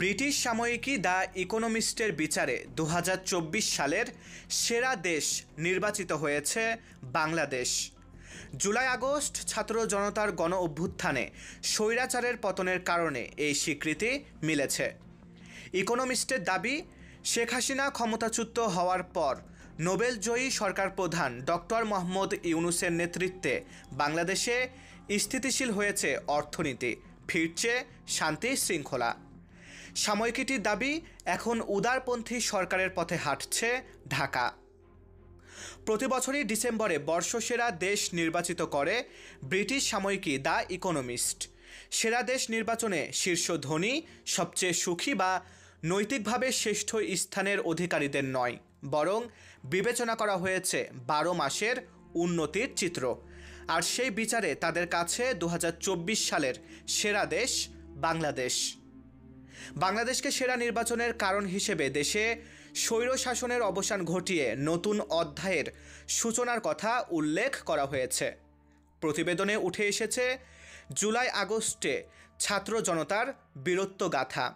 British সাময়িকী the ইকোনমিস্টের বিচারে ২০২৪ সালের সেরা দেশ নির্বাচিত হয়েছে বাংলাদেশ। জুলাই আগস্ট ছাত্র জনতার গণ অভ্যুত্থানে স্বৈরাচারের পতনের কারণে এই স্বীকৃতি মিলেছে। ইকোনমিস্টের দাবি, শেখ হাসিনা ক্ষমতাচ্যুত হওয়ার পর নোবেলজয়ী সরকার প্রধান ডক্টর মোহাম্মদ ইউনূসের নেতৃত্বে বাংলাদেশে স্থিতিশীল হয়েছে অর্থনীতি, ফিরছে শান্তি শৃঙ্খলা। সাময়িকীটির দাবি, এখন উদারপন্থী সরকারের পথে হাঁটছে ঢাকা। প্রতি বছরই ডিসেম্বরে বর্ষসেরা দেশ নির্বাচিত করে ব্রিটিশ সাময়িকী দ্য ইকোনমিস্ট। সেরা দেশ নির্বাচনে শীর্ষ ধনী, সবচেয়ে সুখী বা নৈতিকভাবে শ্রেষ্ঠ স্থানের অধিকারীদের নয়, বরং বিবেচনা করা হয়েছে ১২ মাসের উন্নতির চিত্র। আর সেই বিচারে তাদের কাছে ২০২৪ সালের সেরা দেশ বাংলাদেশ। বাংলাদেশকে সেরা নির্বাচনের কারণ হিসেবে দেশে স্বৈরশাসনের অবসান ঘটিয়ে নতুন অধ্যায়ের সূচনার কথা উল্লেখ করা হয়েছে। প্রতিবেদনে উঠে এসেছে জুলাই আগস্টে ছাত্র জনতার বীরত্বগাথা।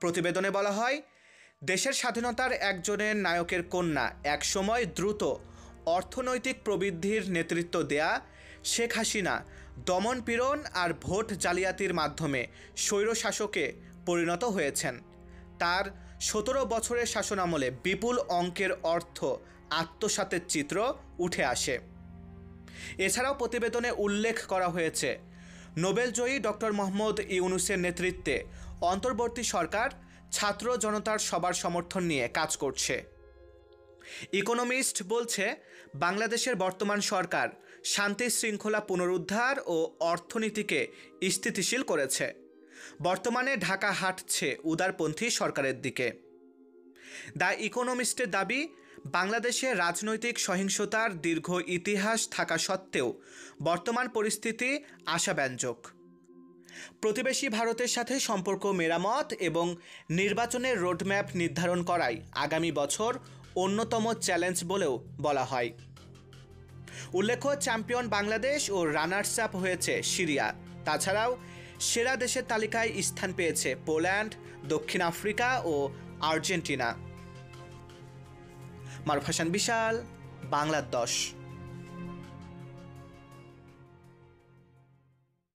প্রতিবেদনে বলা হয়, দেশের স্বাধীনতার একজনের নায়কের কন্যা, একসময় দ্রুত অর্থনৈতিক প্রবৃদ্ধির নেতৃত্ব দেয়া শেখ হাসিনা দমনপীড়ন আর ভোট জালিয়াতির মাধ্যমে স্বৈরশাসকে পরিণত হয়েছেন। তার ১৭ বছরের শাসনামলে বিপুল অঙ্কের অর্থ আত্মসাতের চিত্র উঠে আসে। এছাড়াও প্রতিবেদনে উল্লেখ করা হয়েছে, নোবেলজয়ী ডক্টর মোহাম্মদ ইউনূসের নেতৃত্বে অন্তর্বর্তী সরকার ছাত্র জনতার সবার সমর্থন নিয়ে কাজ করছে। ইকোনমিস্ট বলছে, বাংলাদেশের বর্তমান সরকার শান্তি শৃঙ্খলা পুনরুদ্ধার ও অর্থনীতিকে স্থিতিশীল করেছে। বর্তমানে ঢাকা হাঁটছে উদারপন্থী সরকারের দিকে। দ্য ইকোনমিস্টের দাবি, বাংলাদেশে রাজনৈতিক সহিংসতার দীর্ঘ ইতিহাস থাকা সত্ত্বেও বর্তমান পরিস্থিতি আশাব্যঞ্জক। প্রতিবেশী ভারতের সাথে সম্পর্ক মেরামত এবং নির্বাচনের রোডম্যাপ নির্ধারণ করাই আগামী বছর অন্যতম চ্যালেঞ্জ বলেও বলা হয়। উল্লেখ্য, চ্যাম্পিয়ন বাংলাদেশ ও রানার্স আপ হয়েছে সিরিয়া। তাছাড়াও সেরা দেশের তালিকায় স্থান পেয়েছে পোল্যান্ড, দক্ষিণ আফ্রিকা ও আর্জেন্টিনা। মারুফ হাসান বিশাল, বাংলার ১০।